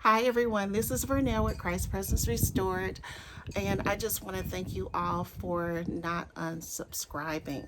Hi everyone, this is Vernell with Christ Presence Restored, and I just want to thank you all for not unsubscribing.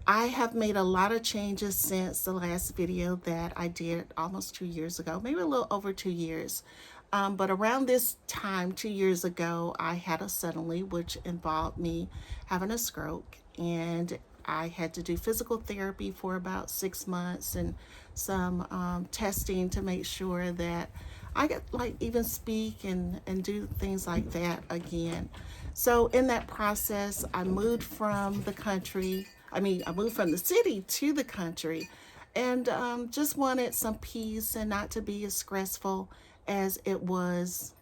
I have made a lot of changes since the last video that I did almost 2 years ago, maybe a little over 2 years. But around this time, 2 years ago, I had a suddenly, which involved me having a stroke, and I had to do physical therapy for about 6 months and some testing to make sure that I could like even speak and do things like that again. So in that process, I moved from the country. I moved from the city to the country, and just wanted some peace and not to be as stressful as it was,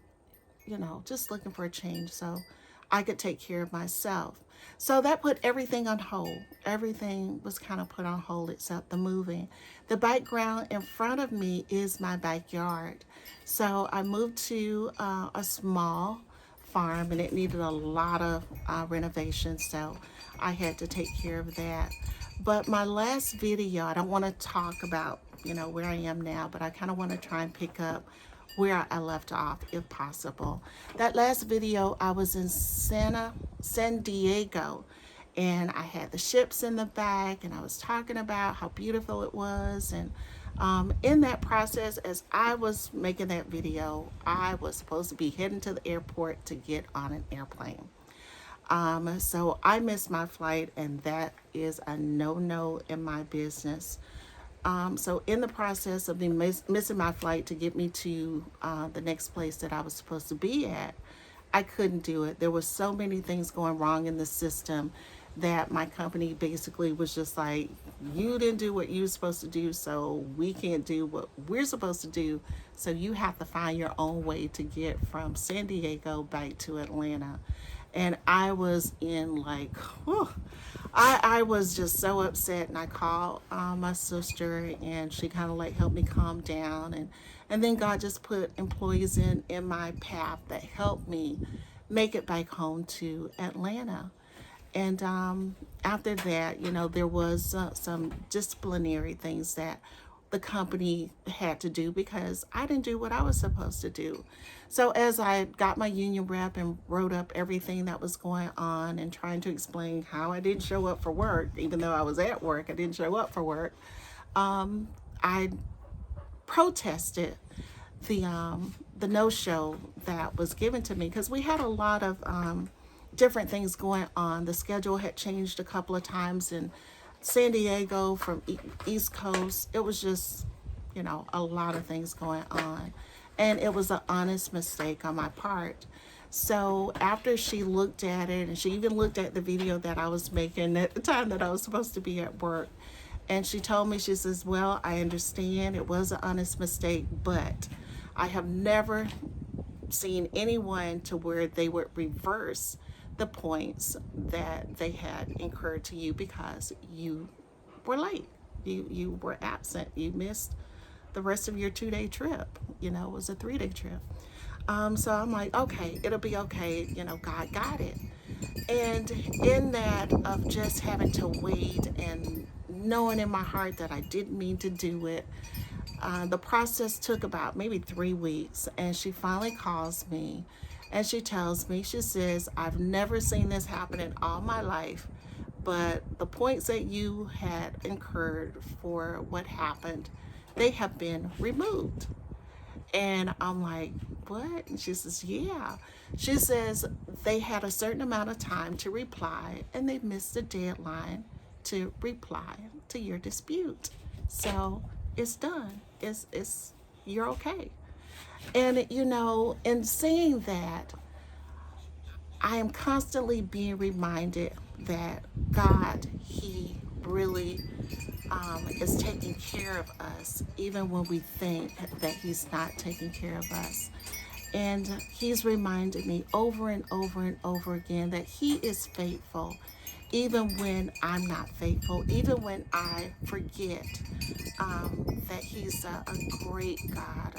just looking for a change so I could take care of myself. So that put everything on hold. Everything was kind of put on hold except the moving. The background in front of me is my backyard. So I moved to a small farm and it needed a lot of renovations. So I had to take care of that. But my last video, I don't want to talk about, where I am now, but I kind of want to try and pick up where I left off if possible. That last video, I was in San Diego, and I had the ships in the back, and I was talking about how beautiful it was. And in that process, as I was making that video, I was supposed to be heading to the airport to get on an airplane. So I missed my flight, and that is a no in my business. So in the process of me missing my flight to get me to the next place that I was supposed to be at, I couldn't do it. There was so many things going wrong in the system that my company basically was just like, you didn't do what you were supposed to do, so we can't do what we're supposed to do. So you have to find your own way to get from San Diego back to Atlanta. And I was in like, whew, I was just so upset, and I called my sister, and she kind of like helped me calm down, and then God just put employees in my path that helped me make it back home to Atlanta. And after that, there was some disciplinary things that the company had to do because I didn't do what I was supposed to do. So as I got my union rep and wrote up everything that was going on and trying to explain how I didn't show up for work, even though I was at work, I didn't show up for work. I protested the no show that was given to me because we had a lot of different things going on. The schedule had changed a couple of times in San Diego from East Coast. It was just, a lot of things going on. And it was an honest mistake on my part. So after she looked at it, and she even looked at the video that I was making at the time that I was supposed to be at work, and she told me, she says, well, I understand it was an honest mistake, but I have never seen anyone to where they would reverse the points that they had incurred to you because you were late. You were absent. You missed the rest of your 2 day trip. It was a 3 day trip. So I'm like, okay, it'll be okay. God got it. And in that of just having to wait and knowing in my heart that I didn't mean to do it, the process took about maybe 3 weeks. And she finally calls me and she tells me, she says, I've never seen this happen in all my life, but the points that you had incurred for what happened, they have been removed. And I'm like, what? And she says, yeah. She says they had a certain amount of time to reply and they missed the deadline to reply to your dispute. So it's done. It's you're okay. And in saying that, I am constantly being reminded that God, He really is taking care of us, even when we think that He's not taking care of us. And He's reminded me over and over and over again that He is faithful, even when I'm not faithful, even when I forget that He's a great God,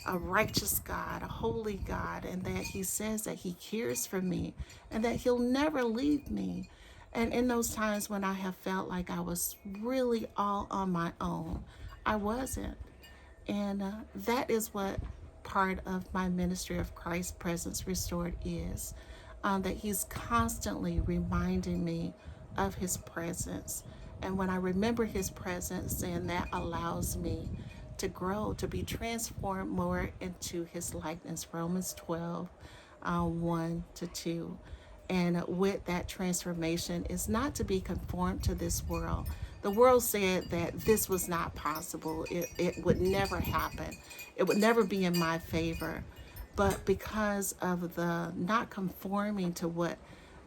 a righteous God, a holy God, and that He says that He cares for me and that He'll never leave me. And in those times when I have felt like I was really all on my own, I wasn't. And that is what part of my ministry of Christ Presence Restored is that he's constantly reminding me of his presence. And when I remember his presence, then that allows me to grow, to be transformed more into his likeness. Romans 12, 1 to 2. And with that transformation is not to be conformed to this world. The world said that this was not possible. It would never happen. It would never be in my favor. But because of the not conforming to what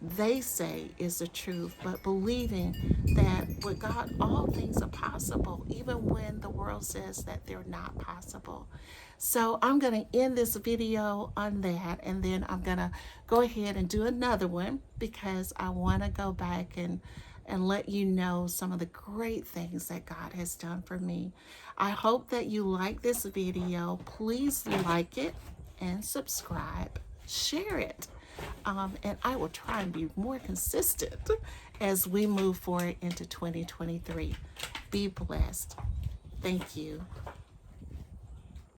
they say is the truth, but believing that with God all things are possible, even when the world says that they're not possible. So I'm going to end this video on that, and then I'm going to go ahead and do another one because I want to go back and let you know some of the great things that God has done for me. I hope that you like this video. Please like it and subscribe. Share it. And I will try and be more consistent as we move forward into 2023. Be blessed. Thank you.